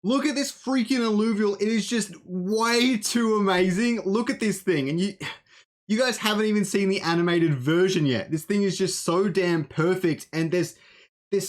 Look at this freaking alluvial. It is just way too amazing. Look at this thing. And you guys haven't even seen the animated version yet. This thing is just so damn perfect. And there's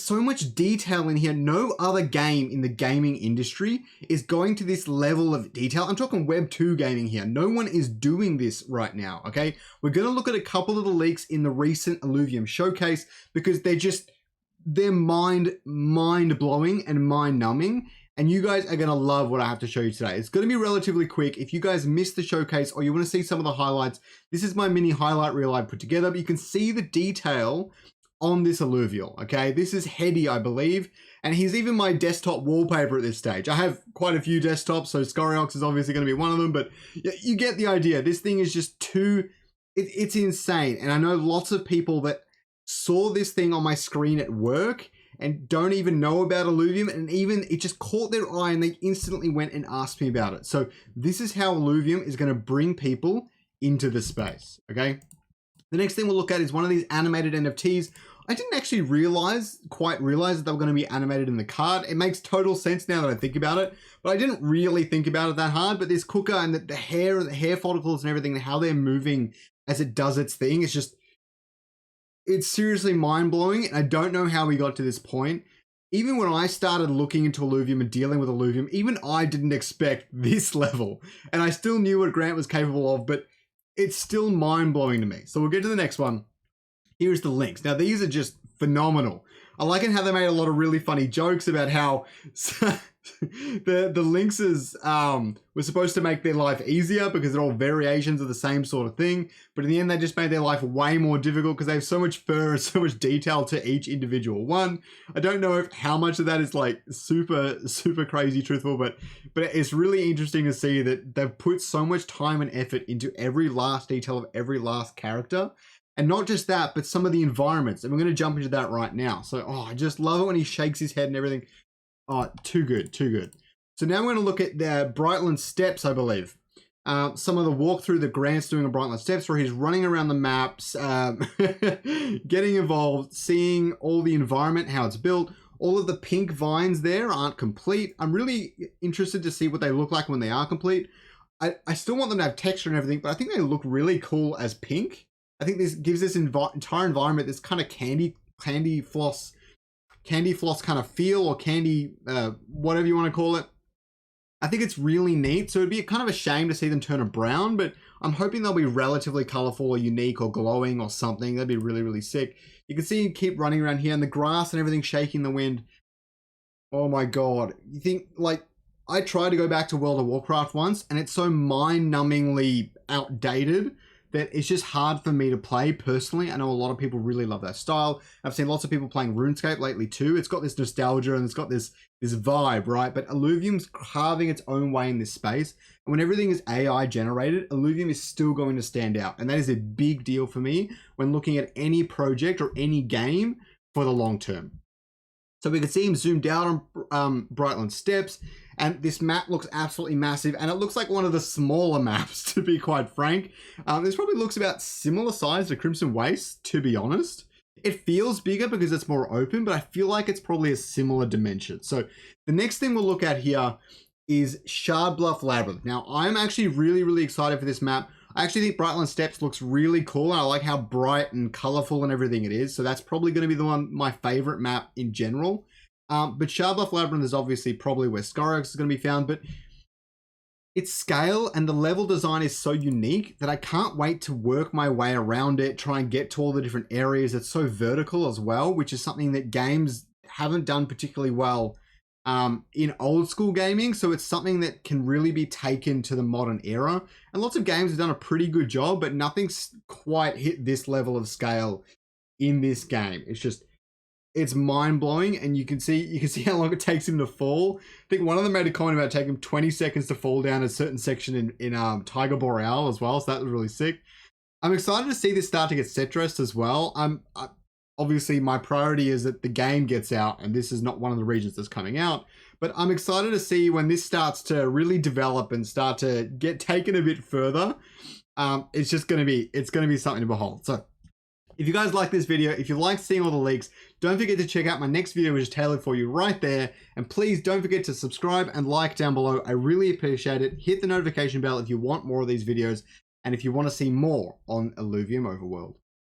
so much detail in here. No other game in the gaming industry is going to this level of detail. I'm talking Web 2 gaming here. No one is doing this right now, okay? We're going to look at a couple of the leaks in the recent Illuvium showcase because they're mind-blowing and mind-numbing. And you guys are going to love what I have to show you today. It's going to be relatively quick. If you guys missed the showcase or you want to see some of the highlights, this is my mini highlight reel I put together. But you can see the detail on this alluvial, okay? This is Heady, I believe. And he's even my desktop wallpaper at this stage. I have quite a few desktops, so Scoriox is obviously going to be one of them. But you get the idea. This thing is just it's insane. And I know lots of people that saw this thing on my screen at work and don't even know about Illuvium, and even it just caught their eye and they instantly went and asked me about it. So this is how Illuvium is going to bring people into the space, okay? The next thing we'll look at is one of these animated NFTs. I didn't actually quite realize that they were going to be animated in the card. It makes total sense now that I think about it, but I didn't really think about it that hard. But this cooker and the hair follicles and everything, how they're moving as it does its thing, it's seriously mind-blowing, and I don't know how we got to this point. Even when I started looking into Illuvium and dealing with Illuvium, even I didn't expect this level. And I still knew what Grant was capable of, but it's still mind-blowing to me. So we'll get to the next one. Here's the links. Now, these are just phenomenal. I like it how they made a lot of really funny jokes about how the Lynxes were supposed to make their life easier because they're all variations of the same sort of thing. But in the end, they just made their life way more difficult because they have so much fur and so much detail to each individual one. I don't know how much of that is like super crazy truthful, but it's really interesting to see that they've put so much time and effort into every last detail of every last character. And not just that, but some of the environments. And we're going to jump into that right now. So, I just love it when he shakes his head and everything. Oh, too good, too good. So now we're going to look at the Brightland Steps, I believe. Some of the walkthrough that Grant's doing on Brightland Steps, where he's running around the maps, getting involved, seeing all the environment, how it's built. All of the pink vines there aren't complete. I'm really interested to see what they look like when they are complete. I still want them to have texture and everything, but I think they look really cool as pink. I think this gives this entire environment this kind of candy floss kind of feel, or candy, whatever you want to call it. I think it's really neat. So it'd be kind of a shame to see them turn a brown, but I'm hoping they'll be relatively colorful or unique or glowing or something. That'd be really, really sick. You can see him keep running around here and the grass and everything shaking in the wind. Oh my God. You think, like, I tried to go back to World of Warcraft once and it's so mind-numbingly outdated that it's just hard for me to play personally. I know a lot of people really love that style. I've seen lots of people playing RuneScape lately too. It's got this nostalgia and it's got this vibe, right? But Illuvium's carving its own way in this space. And when everything is AI generated, Illuvium is still going to stand out. And that is a big deal for me when looking at any project or any game for the long term. So we can see him zoomed out on Brightland Steps. And this map looks absolutely massive, and it looks like one of the smaller maps, to be quite frank. This probably looks about similar size to Crimson Waste, to be honest. It feels bigger because it's more open, but I feel like it's probably a similar dimension. So the next thing we'll look at here is Shard Bluff Labyrinth. Now, I'm actually really, really excited for this map. I actually think Brightland Steps looks really cool, and I like how bright and colorful and everything it is. So that's probably going to be my favorite map in general. But Shard Bluff Labyrinth is obviously probably where Scoriox is going to be found, but its scale and the level design is so unique that I can't wait to work my way around it, try and get to all the different areas. It's so vertical as well, which is something that games haven't done particularly well in old school gaming. So it's something that can really be taken to the modern era. And lots of games have done a pretty good job, but nothing's quite hit this level of scale in this game. It's mind-blowing, and you can see how long it takes him to fall. I think one of them made a comment about taking him 20 seconds to fall down a certain section in Tiger Boreal as well, so that was really sick. I'm excited to see this start to get set-dressed as well. Obviously, my priority is that the game gets out, and this is not one of the regions that's coming out, but I'm excited to see when this starts to really develop and start to get taken a bit further. It's going to be something to behold. So If you guys like this video, if you like seeing all the leaks, don't forget to check out my next video, which is tailored for you right there. And please don't forget to subscribe and like down below. I really appreciate it. Hit the notification bell if you want more of these videos and if you want to see more on Illuvium Overworld.